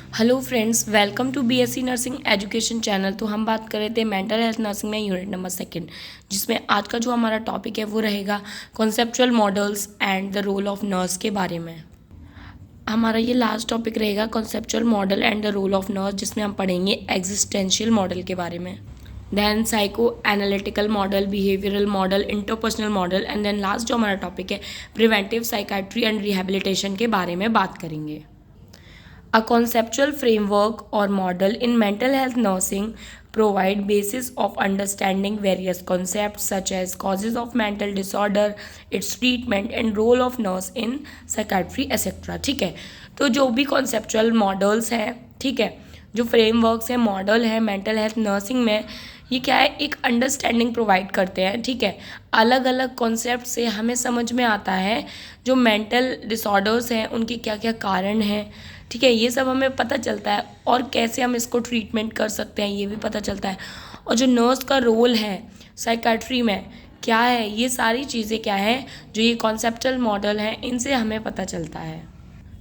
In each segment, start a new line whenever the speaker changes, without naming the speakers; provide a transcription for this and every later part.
Hello friends, welcome to BSc nursing education channel. तो हम बात कर रहे थे मेंटल हेल्थ नर्सिंग में यूनिट नंबर सेकंड, जिसमें आज का जो हमारा टॉपिक है वो रहेगा conceptual models and the role of nurse के बारे में। हमारा ये लास्ट टॉपिक रहेगा conceptual model and the role of nurse, जिसमें हम पढ़ेंगे एग्जिस्टेंशियल मॉडल के बारे में, then psycho analytical model, behavioural model, interpersonal model and then last जो हमारा टॉपिक है प्रिवेंटिव साइकाट्री एंड रिहेबिलिटेशन के बारे में बात करेंगे। A conceptual framework or model in mental health nursing provide basis of understanding various concepts such as causes of mental disorder, its treatment and role of nurse in psychiatry etc. ठीक है, तो जो भी conceptual models हैं, ठीक है, जो frameworks हैं, मॉडल है मेंटल हेल्थ नर्सिंग में, ये क्या है, एक अंडरस्टैंडिंग प्रोवाइड करते हैं। ठीक है, अलग अलग कॉन्सेप्ट से हमें समझ में आता है जो मेंटल डिसऑर्डर्स हैं उनके क्या क्या कारण हैं। ठीक है, ये सब हमें पता चलता है और कैसे हम इसको ट्रीटमेंट कर सकते हैं ये भी पता चलता है। और जो नर्स का रोल है साइकाट्री में क्या है, ये सारी चीज़ें क्या है जो ये कॉन्सेप्चुअल मॉडल हैं इनसे हमें पता चलता है।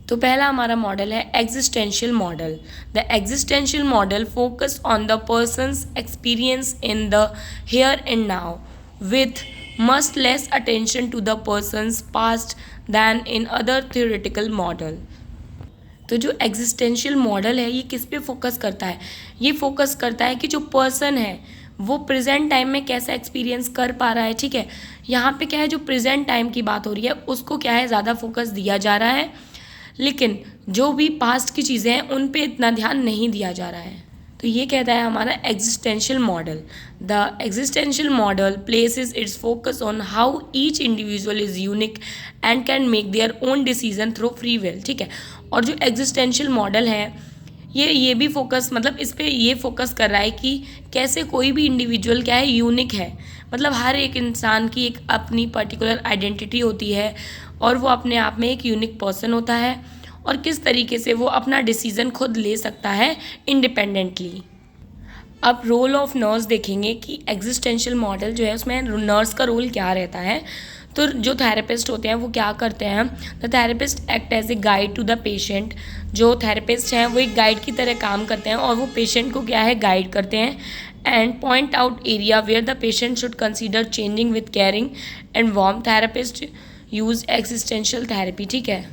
तो पहला हमारा मॉडल है existential model. The existential model focus on the person's experience in the here and now with must less attention to the person's past than in other theoretical model. तो जो एग्जिस्टेंशियल मॉडल है ये किस पे focus करता है, ये focus करता है कि जो पर्सन है वो प्रेजेंट टाइम में कैसा एक्सपीरियंस कर पा रहा है। ठीक है, यहाँ पे क्या है, जो प्रेजेंट टाइम की बात हो रही है उसको क्या है ज़्यादा फोकस दिया जा रहा है, लेकिन जो भी पास्ट की चीज़ें हैं उन पे इतना ध्यान नहीं दिया जा रहा है। तो ये कहता है हमारा existential model. The existential model places it's focus on how each individual is unique and can make their own decision through free will. ठीक है, और जो एग्जिस्टेंशियल मॉडल है ये भी फोकस, मतलब इस पे ये फोकस कर रहा है कि कैसे कोई भी इंडिविजुअल क्या है, यूनिक है। मतलब हर एक इंसान की एक अपनी पर्टिकुलर आइडेंटिटी होती है और वो अपने आप में एक यूनिक पर्सन होता है, और किस तरीके से वो अपना डिसीज़न खुद ले सकता है इंडिपेंडेंटली। अब रोल ऑफ नर्स देखेंगे कि एग्जिस्टेंशियल मॉडल जो है उसमें नर्स का रोल क्या रहता है। तो जो थेरेपिस्ट होते हैं वो क्या करते हैं, the therapist act as a guide to the patient. जो थेरेपिस्ट हैं वो एक गाइड की तरह काम करते हैं और वो पेशेंट को क्या है, गाइड करते हैं and point out area where the patient should consider changing with caring and warm. Therapist use existential therapy. ठीक है,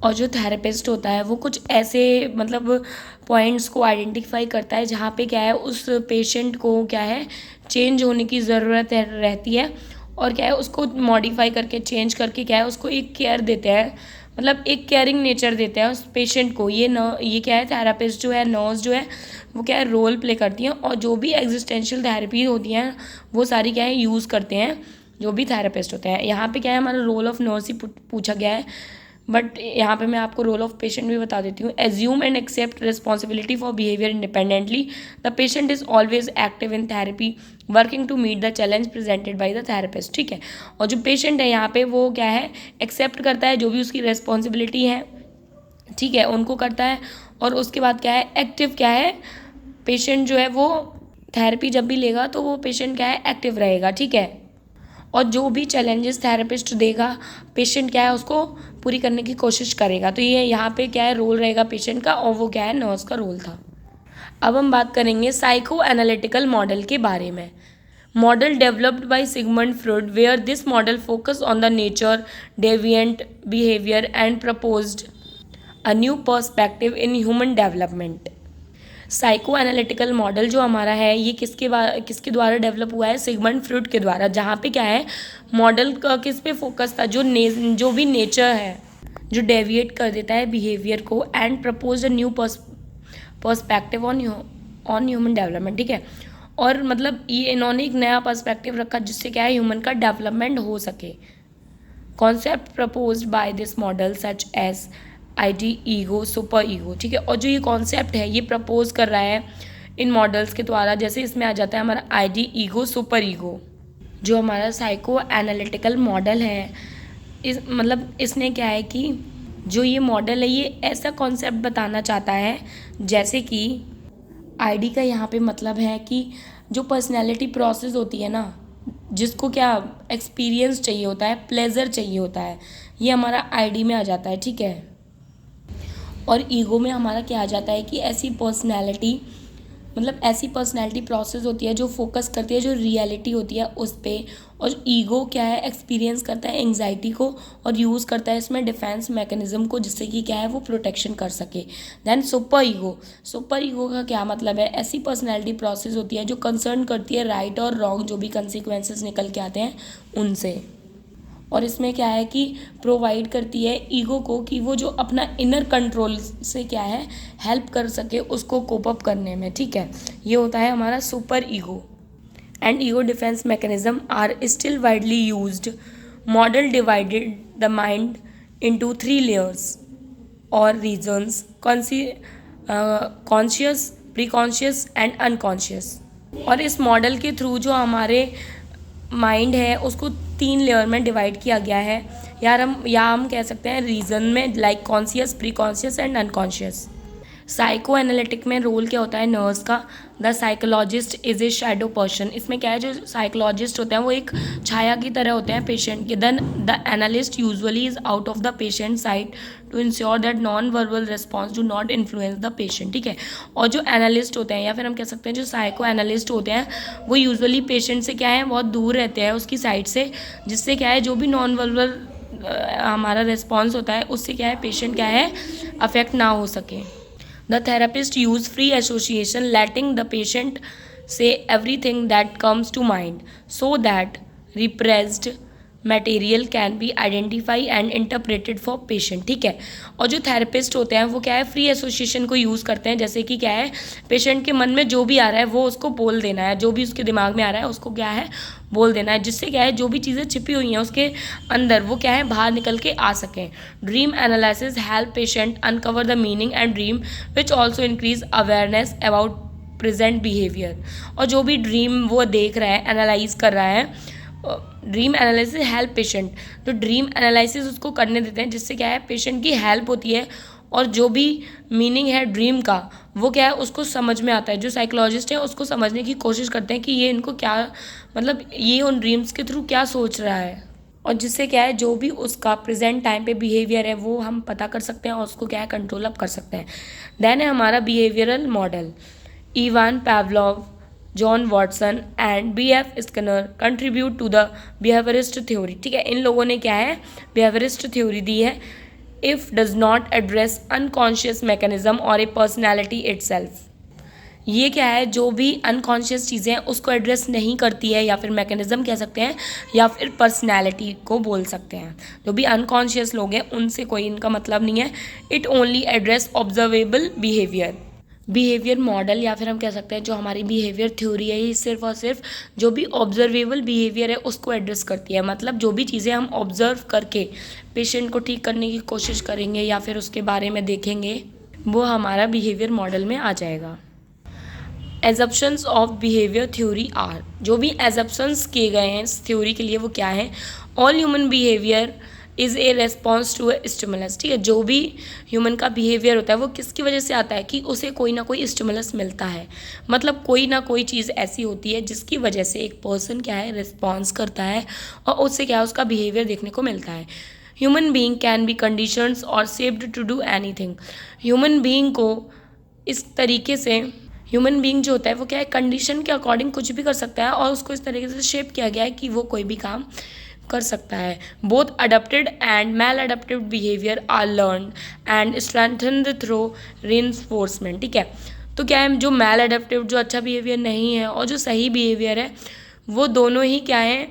और जो थेरेपिस्ट होता है वो कुछ ऐसे मतलब पॉइंट्स को आइडेंटिफाई करता है जहाँ पे क्या है उस पेशेंट को क्या है चेंज होने की ज़रूरत रहती है, और क्या है उसको मॉडिफाई करके चेंज करके क्या है उसको एक केयर देते हैं, मतलब एक केयरिंग नेचर देते हैं उस पेशेंट को। ये क्या है, थेरेपिस्ट जो है, नर्स जो है वो क्या है रोल प्ले करती हैं, और जो भी एग्जिस्टेंशियल थेरेपी होती हैं वो सारी क्या है यूज़ करते हैं जो भी थेरेपिस्ट होते हैं। यहाँ पे क्या है हमारा रोल ऑफ नर्स ही पूछा गया है, बट यहाँ पे मैं आपको रोल ऑफ पेशेंट भी बता देती हूँ। Assume and accept responsibility for behaviour independently. The patient is always active in therapy working to meet the challenge presented by the therapist. ठीक है, और जो पेशेंट है यहाँ पे वो क्या है, एक्सेप्ट करता है जो भी उसकी रिस्पॉन्सिबिलिटी है, ठीक है, उनको करता है, और उसके बाद क्या है, एक्टिव क्या है, पेशेंट जो है वो थेरेपी जब भी लेगा तो वो पेशेंट क्या है, एक्टिव रहेगा। ठीक है, और जो भी चैलेंजेस थेरेपिस्ट देगा पेशेंट क्या है उसको पूरी करने की कोशिश करेगा। तो ये यहाँ पे क्या है रोल रहेगा पेशेंट का, और वो क्या है नर्स का रोल था। अब हम बात करेंगे साइको एनालिटिकल मॉडल के बारे में। Model developed by Sigmund Freud, where this model focus on the nature, deviant behaviour and proposed a new perspective in human development. Psycho analytical model जो हमारा है ये किसके द्वारा डेवलप हुआ है, सिगमंड फ्रॉइड के द्वारा। जहाँ पे क्या है मॉडल का किस पे फोकस था, जो भी नेचर है जो डेविएट कर देता है बिहेवियर को, and propose a new perspective on human development. ठीक है, और मतलब ये इन्होंने एक नया पर्सपेक्टिव रखा जिससे क्या है ह्यूमन का डेवलपमेंट हो सके। Concept proposed by this model such as id, ego, super ego. ठीक है, और जो ये कॉन्सेप्ट है ये प्रपोज कर रहा है इन मॉडल्स के द्वारा, जैसे इसमें आ जाता है हमारा आईडी, ईगो, सुपर ईगो। जो हमारा साइको एनालिटिकल मॉडल है इसने क्या है कि जो ये मॉडल है ये ऐसा कॉन्सेप्ट बताना चाहता है, जैसे कि आईडी का यहाँ पे मतलब है कि जो पर्सनैलिटी प्रोसेस होती है ना, जिसको क्या एक्सपीरियंस चाहिए होता है, प्लेजर चाहिए होता है, ये हमारा आईडी में आ जाता है। ठीक है, और ईगो में हमारा क्या आ जाता है कि ऐसी पर्सनैलिटी, मतलब ऐसी पर्सनैलिटी प्रोसेस होती है जो फोकस करती है जो रियलिटी होती है उस पर। और ईगो क्या है, एक्सपीरियंस करता है एंग्जाइटी को और यूज़ करता है इसमें डिफेंस मैकेनिज्म को, जिससे कि क्या है वो प्रोटेक्शन कर सके। देन सुपर ईगो का क्या मतलब है, ऐसी पर्सनैलिटी प्रोसेस होती है जो कंसर्न करती है राइट और रॉन्ग जो भी कंसिक्वेंसेस निकल के आते हैं उनसे। और इसमें क्या है कि प्रोवाइड करती है ईगो को कि वो जो अपना इनर कंट्रोल से क्या है हेल्प कर सके उसको कोप अप करने में, ठीक है। ये होता है हमारा super ego. And ego defence mechanism are still widely used. Model divided the mind into 3 layers और regions, conscious, preconscious and unconscious. और इस मॉडल के थ्रू जो हमारे माइंड है उसको 3 लेयर में डिवाइड किया गया है, या हम कह सकते हैं रीजन में, like conscious, pre conscious and unconscious. Psycho analytic में रोल क्या होता है नर्स का, the psychologist is a shadow person. इसमें क्या है, जो साइकोलॉजिस्ट होते हैं वो एक छाया की तरह होते हैं पेशेंट के। Then the analyst usually is out of the patient side to ensure that non verbal response do not influence the patient, ठीक है। और जो एनालिस्ट होते हैं, या फिर हम कह सकते हैं जो साइको एनालिस्ट होते हैं, वो यूजुअली पेशेंट से क्या है बहुत दूर रहते हैं उसकी साइड से, जिससे क्या है जो भी नॉन वर्बल हमारा रिस्पॉन्स होता है उससे क्या है पेशेंट क्या है अफेक्ट ना हो सके। The therapist use free association, letting the patient say everything that comes to mind so that repressed material can be identified and interpreted for patient, ठीक है। और जो थेरेपिस्ट होते हैं वो क्या है फ्री एसोसिएशन को यूज़ करते हैं, जैसे कि क्या है पेशेंट के मन में जो भी आ रहा है वो उसको बोल देना है, जो भी उसके दिमाग में आ रहा है उसको क्या है बोल देना है, जिससे क्या है जो भी चीज़ें छिपी हुई हैं उसके अंदर वो क्या है बाहर निकल के आ सकें। Dream analysis help patient uncover the meaning and dream which also increase awareness about present behaviour. और जो भी ड्रीम वो देख रहा है, एनालाइज कर रहा है, ड्रीम एनालिसिस हेल्प पेशेंट, तो ड्रीम एनालिसिस उसको करने देते हैं, जिससे क्या है पेशेंट की हेल्प होती है और जो भी मीनिंग है ड्रीम का वो क्या है उसको समझ में आता है। जो साइकोलॉजिस्ट है उसको समझने की कोशिश करते हैं कि ये इनको क्या, मतलब ये उन ड्रीम्स के थ्रू क्या सोच रहा है, और जिससे क्या है जो भी उसका प्रेजेंट टाइम पे बिहेवियर है वो हम पता कर सकते हैं और उसको क्या है कंट्रोल अप कर सकते हैं। देन है हमारा behavioural model. Ivan Pavlov, John Watson and B.F. Skinner contribute to the behaviourist theory, ठीक है। इन लोगों ने क्या है बिहेवियरिस्ट थ्योरी दी है। If does not address unconscious mechanism और ए पर्सनैलिटी इटसेल्फ, ये क्या है जो भी अनकॉन्शियस चीज़ें हैं उसको एड्रेस नहीं करती है, या फिर मैकेनिज्म कह सकते हैं, या फिर पर्सनैलिटी को बोल सकते हैं। जो भी अनकॉन्शियस लोग हैं उनसे कोई इनका मतलब नहीं है। It only address observable behaviour model, या फिर हम कह सकते हैं जो हमारी बिहेवियर थ्योरी है ये सिर्फ और सिर्फ जो भी ऑब्जर्वेबल बिहेवियर है उसको एड्रेस करती है। मतलब जो भी चीज़ें हम ऑब्जर्व करके पेशेंट को ठीक करने की कोशिश करेंगे या फिर उसके बारे में देखेंगे वो हमारा बिहेवियर मॉडल में आ जाएगा। एजप्शंस ऑफ बिहेवियर थ्योरी आर, जो भी एजप्शंस किए गए हैं इस थ्योरी के लिए वो क्या है, all human behaviour is a response to a stimulus, ठीक है। जो भी ह्यूमन का बिहेवियर होता है वो किसकी वजह से आता है कि उसे कोई ना कोई स्टिमुलस मिलता है, मतलब कोई ना कोई चीज़ ऐसी होती है जिसकी वजह से एक पर्सन क्या है रिस्पॉन्स करता है और उससे क्या है उसका बिहेवियर देखने को मिलता है। Human being can be conditions और shaped to do anything, human being को इस तरीके से, ह्यूमन बीइंग जो होता है वो क्या है कंडीशन के अकॉर्डिंग कुछ भी कर सकता है और उसको इस तरीके से शेप किया गया है कि वो कोई भी काम कर सकता है। Both adapted and maladapted behaviour are learn and strengthened through reinforcement, ठीक है। तो क्या है जो मैल अडप्टिव, जो अच्छा बिहेवियर नहीं है और जो सही बिहेवियर है वो दोनों ही क्या है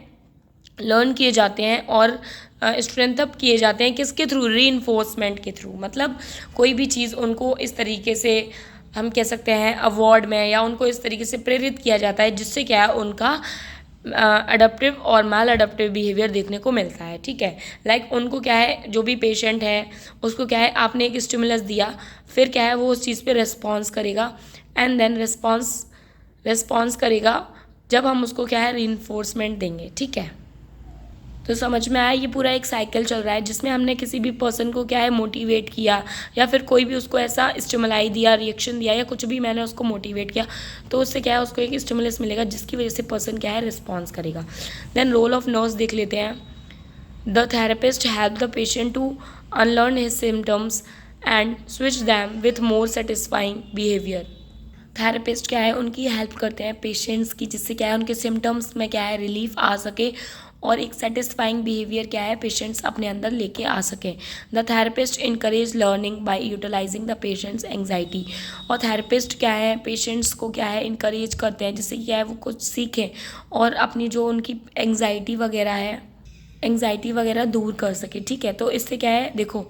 लर्न किए जाते हैं और स्ट्रेंथ अप किए जाते हैं किसके थ्रू, रीइंफोर्समेंट के थ्रू। मतलब कोई भी चीज़ उनको इस तरीके से हम कह सकते हैं अवार्ड में या उनको इस तरीके से प्रेरित किया जाता है जिससे क्या है उनका अडप्टिव और मैल अडप्टिव बिहेवियर देखने को मिलता है, ठीक है। लाइक उनको क्या है जो भी पेशेंट है उसको क्या है आपने एक स्टिमुलस दिया, फिर क्या है वो उस चीज़ पे रिस्पॉन्स करेगा एंड देन रिस्पॉन्स करेगा जब हम उसको क्या है रीइंफोर्समेंट देंगे, ठीक है। तो समझ में आया, ये पूरा एक साइकिल चल रहा है जिसमें हमने किसी भी पर्सन को क्या है मोटिवेट किया या फिर कोई भी उसको ऐसा स्टिमुलाई दिया, रिएक्शन दिया या कुछ भी मैंने उसको मोटिवेट किया तो उससे क्या है उसको एक स्टिमुलस मिलेगा जिसकी वजह से पर्सन क्या है रिस्पॉन्स करेगा। देन रोल ऑफ नर्स देख लेते हैं। The therapist help the patient to unlearn his symptoms and switch them with more satisfying behaviour. Therapist क्या है, उनकी हेल्प करते हैं पेशेंट्स की, जिससे क्या है उनके सिम्टम्स में क्या है रिलीफ आ सके और एक सेटिस्फाइंग बिहेवियर क्या है पेशेंट्स अपने अंदर लेके आ सकें। The therapist encourage learning by utilising the patient's anxiety. और थेरेपिस्ट क्या है पेशेंट्स को क्या है इनकरेज करते हैं, जिससे क्या है वो कुछ सीखें और अपनी जो उनकी एंग्जाइटी वगैरह दूर कर सके। ठीक है, तो इससे क्या है, देखो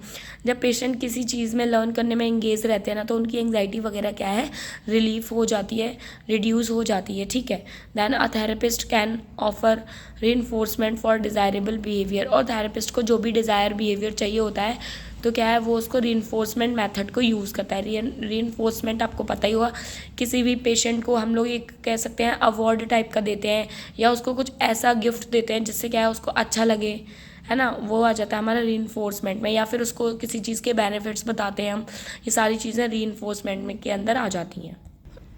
जब पेशेंट किसी चीज़ में लर्न करने में एंगेज रहते हैं ना, तो उनकी एंग्जाइटी वगैरह क्या है रिलीफ हो जाती है, रिड्यूस हो जाती है। ठीक है, then a therapist can offer reinforcement for desirable behaviour. और थेरेपिस्ट को जो भी डिज़ायर बिहेवियर चाहिए होता है, तो क्या है वो उसको रीइंफोर्समेंट मेथड को यूज़ करता है। रीइंफोर्समेंट आपको पता ही होगा, किसी भी पेशेंट को हम लोग एक कह सकते हैं अवार्ड टाइप का देते हैं, या उसको कुछ ऐसा गिफ्ट देते हैं जिससे क्या है उसको अच्छा लगे, है ना, वो आ जाता है हमारा रीइंफोर्समेंट में। या फिर उसको किसी चीज़ के बेनिफिट्स बताते हैं हम, ये सारी चीज़ें रीइंफोर्समेंट में के अंदर आ जाती हैं।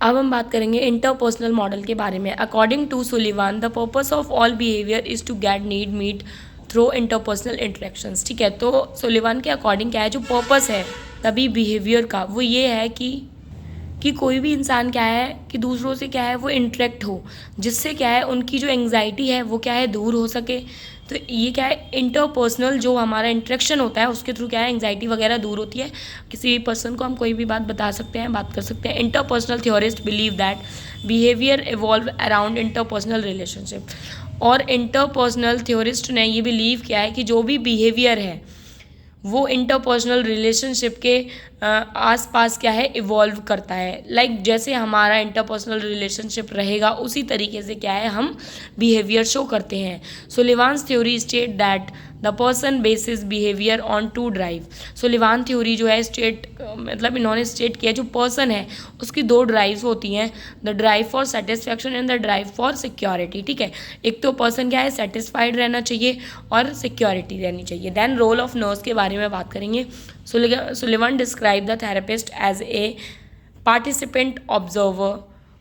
अब हम बात करेंगे इंटरपर्सनल मॉडल के बारे में। According to Sullivan, the purpose of all behaviour is to get need meet through interpersonal interactions. ठीक है, तो सुलिवान के अकॉर्डिंग क्या है जो पर्पस है तभी बिहेवियर का, वो ये है कि कोई भी इंसान क्या है कि दूसरों से क्या है वो इंटरेक्ट हो, जिससे क्या है उनकी जो एंग्जाइटी है वो क्या है दूर हो सके। तो ये क्या है इंटरपर्सनल जो हमारा इंटरेक्शन होता है उसके थ्रू क्या है एंग्जाइटी वगैरह दूर होती है। किसी पर्सन को हम कोई भी बात बता सकते हैं, बात कर सकते हैं। Interpersonal theorist believe that behaviour evolve around interpersonal relationship. और इंटरपर्सनल थ्योरिस्ट ने ये बिलीव किया है कि जो भी बिहेवियर है वो इंटरपर्सनल रिलेशनशिप के आसपास क्या है इवॉल्व करता है। लाइक जैसे हमारा इंटरपर्सनल रिलेशनशिप रहेगा उसी तरीके से क्या है हम बिहेवियर शो करते हैं। Sullivan's theory state that the person basis behaviour on to drive. Sullivan theory जो है मतलब इन्होंने स्टेट किया जो पर्सन है उसकी दो ड्राइव्स होती हैं, the drive for satisfaction and the drive for security. ठीक है, एक तो पर्सन क्या है सेटिस्फाइड रहना चाहिए और सिक्योरिटी रहनी चाहिए। देन रोल ऑफ नर्स के बारे में बात करेंगे। Sullivan describe the therapist as a participant observer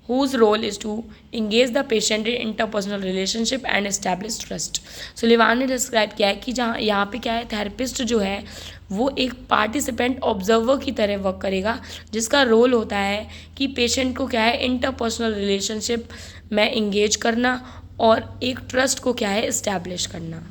whose role is to engage the patient in interpersonal relationship and establish trust। Sullivan ने डिस्क्राइब किया है कि जहाँ यहाँ पे क्या है थेरेपिस्ट जो है वो एक पार्टिसिपेंट ऑब्जर्वर की तरह वर्क करेगा, जिसका रोल होता है कि पेशेंट को क्या है इंटरपर्सनल रिलेशनशिप में इंगेज करना और एक ट्रस्ट को क्या है इस्टेब्लिश करना।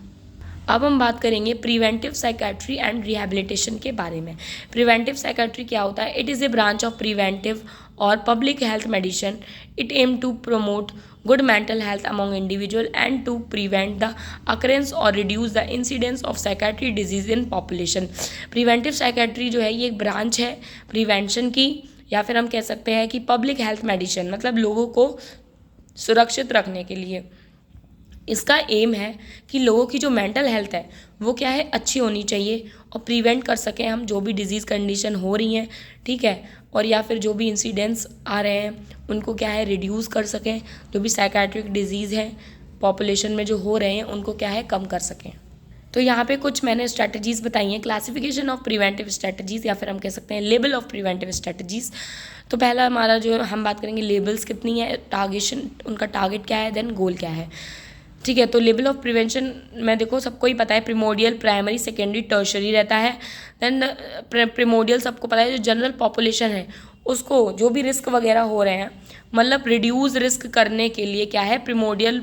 अब हम बात करेंगे प्रिवेंटिव साइकेट्री एंड रिहैबिलिटेशन के बारे में। प्रिवेंटिव साइकेट्री क्या होता है? It is a branch of preventive और public health medicine. It aim to promote good mental health among individual and to prevent the occurrence और reduce the incidence of psychiatry disease in population. Preventive psychiatry जो है ये एक branch है prevention की, या फिर हम कह सकते हैं कि पब्लिक हेल्थ मेडिसिन, मतलब लोगों को सुरक्षित रखने के लिए। इसका एम है कि लोगों की जो मेंटल हेल्थ है वो क्या है अच्छी होनी चाहिए और प्रिवेंट कर सकें हम जो भी डिजीज़ कंडीशन हो रही हैं, ठीक है, और या फिर जो भी इंसिडेंट्स आ रहे हैं उनको क्या है रिड्यूस कर सकें, जो भी साइकेट्रिक डिजीज़ हैं पॉपुलेशन में जो हो रहे हैं उनको क्या है कम कर सकें। तो यहाँ पे कुछ मैंने स्ट्रैटेजीज़ बताई हैं, क्लासिफिकेशन ऑफ प्रिवेंटिव स्ट्रैटेजीज़ या फिर हम कह सकते हैं लेबल ऑफ प्रिवेंटिव स्ट्रैटेजीज़। तो पहला हमारा जो हम बात करेंगे लेबल्स कितनी है, टारगेशन उनका टारगेट क्या है, देन गोल क्या है। ठीक है, तो लेवल ऑफ प्रिवेंशन में देखो सबको ही पता है प्रिमोडियल, प्राइमरी, सेकेंडरी, टर्शरी रहता है। देन प्रिमोडियल सबको पता है जो जनरल पॉपुलेशन है उसको जो भी रिस्क वगैरह हो रहे हैं मतलब रिड्यूस रिस्क करने के लिए क्या है प्रिमोडियल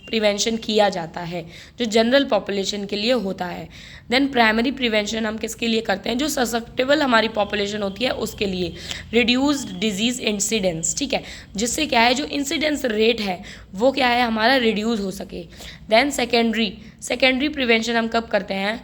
प्रिवेंशन किया जाता है जो जनरल पॉपुलेशन के लिए होता है। देन प्राइमरी प्रिवेंशन हम किसके लिए करते हैं, जो ससेप्टेबल हमारी पॉपुलेशन होती है उसके लिए, रिड्यूस डिजीज़ इंसिडेंस, ठीक है, जिससे क्या है जो इंसिडेंस रेट है वो क्या है हमारा रिड्यूस हो सके। देन सेकेंडरी प्रिवेंशन हम कब करते हैं,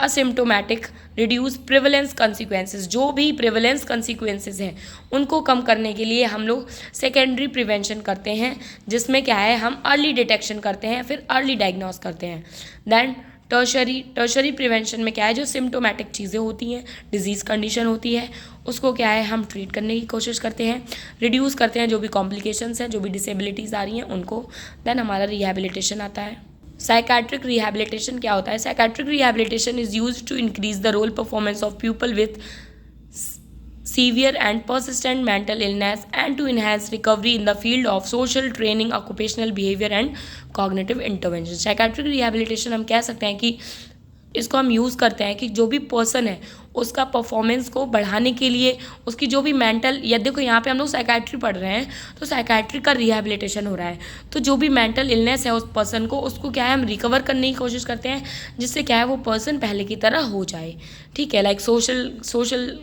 असिम्टोमेटिक रिड्यूस प्रिवलेंस कंसिक्वेंसेस, जो भी प्रिवलेंस कंसिक्वेंसेस हैं उनको कम करने के लिए हम लोग सेकेंडरी प्रिवेंशन करते हैं, जिसमें क्या है हम अर्ली डिटेक्शन करते हैं फिर अर्ली डायग्नोस करते हैं। देन टर्शरी प्रिवेंशन में क्या है जो सिम्टोमेटिक चीज़ें होती हैं, डिजीज़ कंडीशन होती है, उसको क्या है हम ट्रीट करने की कोशिश करते हैं, रिड्यूस करते हैं जो भी कॉम्प्लिकेशंस हैं, जो भी डिसेबिलिटीज़ आ रही हैं उनको। देन हमारा रिहैबिलिटेशन आता है। साइकेट्रिक रिहैबिलिटेशन क्या होता है, psychiatric rehabilitation is used to increase the role performance of people with severe and persistent mental illness and to enhance recovery in the field of social training, occupational behavior and cognitive intervention। Psychiatric rehabilitation हम कह सकते हैं कि इसको हम use करते हैं कि जो भी पर्सन है उसका परफॉर्मेंस को बढ़ाने के लिए उसकी जो भी मेंटल, या देखो यहाँ पे हम लोग साइकाट्री पढ़ रहे हैं तो साइकाट्री का रिहैबिलिटेशन हो रहा है, तो जो भी मेंटल इलनेस है उस पर्सन को, उसको क्या है हम रिकवर करने की कोशिश करते हैं, जिससे क्या है वो पर्सन पहले की तरह हो जाए। ठीक है, लाइक सोशल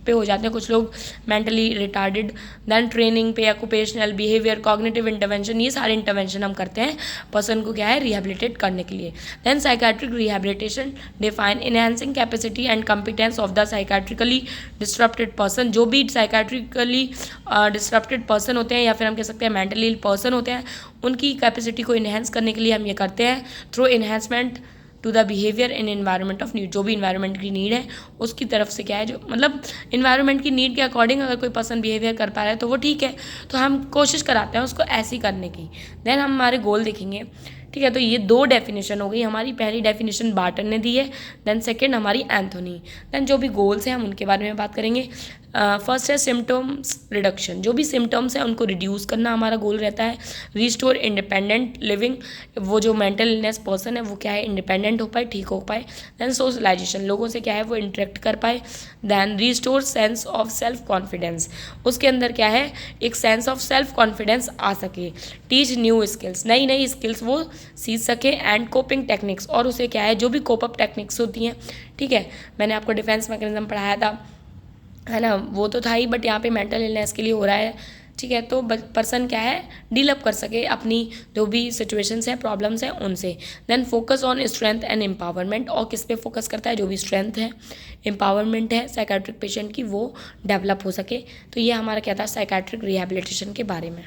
पे हो जाते हैं कुछ लोग मेंटली रिटार्डेड, देन ट्रेनिंग पे, ऑक्यूपेशनल, बिहेवियर, कॉग्निटिव इंटरवेंशन, ये सारे इंटरवेंशन हम करते हैं पर्सन को क्या है रिहैबिलिटेट करने के लिए। Then psychiatric rehabilitation define enhancing capacity and competence of the psychiatrically disturbed person. जो भी साइकाट्रिकली डिस्टर्बेड पर्सन होते हैं या फिर हम कह सकते हैं मेंटली इल पर्सन होते हैं, उनकी कैपेसिटी को इन्हेंस करने के लिए हम ये करते हैं through enhancement to the behaviour in environment of need. जो भी इन्वायरमेंट की नीड है उसकी तरफ से क्या है, जो मतलब इन्वायरमेंट की नीड के अकॉर्डिंग अगर कोई पर्सन बिहेवियर कर पा रहा है तो वो ठीक है, तो हम कोशिश कराते हैं उसको ऐसी करने की। देन हम हमारे गोल देखेंगे। ठीक है, तो ये 2 डेफिनेशन हो गई हमारी। पहली डेफिनेशन बार्टन ने दी है, देन सेकेंड हमारी एंथोनी। देन जो भी गोल्स हैं हम उनके बारे में बात करेंगे। फर्स्ट है सिम्टम्स रिडक्शन। जो भी सिम्टम्स हैं उनको रिड्यूस करना हमारा गोल रहता है। रिस्टोर इंडिपेंडेंट लिविंग, वो जो मेंटल इलनेस पर्सन है वो क्या है इंडिपेंडेंट हो पाए, ठीक हो पाए। देन सोशलाइजेशन, लोगों से क्या है वो इंटरेक्ट कर पाए। Then restore sense of self confidence, उसके अंदर क्या है एक सेंस ऑफ सेल्फ कॉन्फिडेंस आ सके। टीच न्यू स्किल्स, नई नई स्किल्स वो सीख सके। एंड कोपिंग टेक्निक्स, और उसे क्या है जो भी कोप अप टेक्निक्स होती हैं, ठीक है, मैंने आपको डिफेंस मैकेनिज्म पढ़ाया था, है ना, वो तो था ही, बट यहाँ पे मेंटल इलनेस के लिए हो रहा है। ठीक है, तो पर्सन क्या है डील अप कर सके अपनी जो भी सिचुएशंस हैं, प्रॉब्लम्स हैं उनसे। Then focus on strength and empowerment, और किस पे फोकस करता है, जो भी स्ट्रेंथ है, एम्पावरमेंट है साइकाट्रिक पेशेंट की, वो डेवलप हो सके। तो ये हमारा क्या था साइकाट्रिक रिहैबिलिटेशन के बारे में।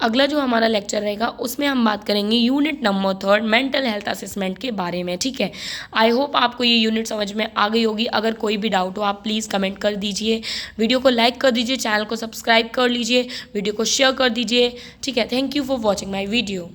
अगला जो हमारा लेक्चर रहेगा उसमें हम बात करेंगे unit number 3 mental health assessment के बारे में। ठीक है, आई होप आपको ये यूनिट समझ में आ गई होगी। अगर कोई भी डाउट हो आप प्लीज़ कमेंट कर दीजिए, वीडियो को लाइक कर दीजिए, चैनल को सब्सक्राइब कर लीजिए, वीडियो को शेयर कर दीजिए। ठीक है, thank you for watching my video.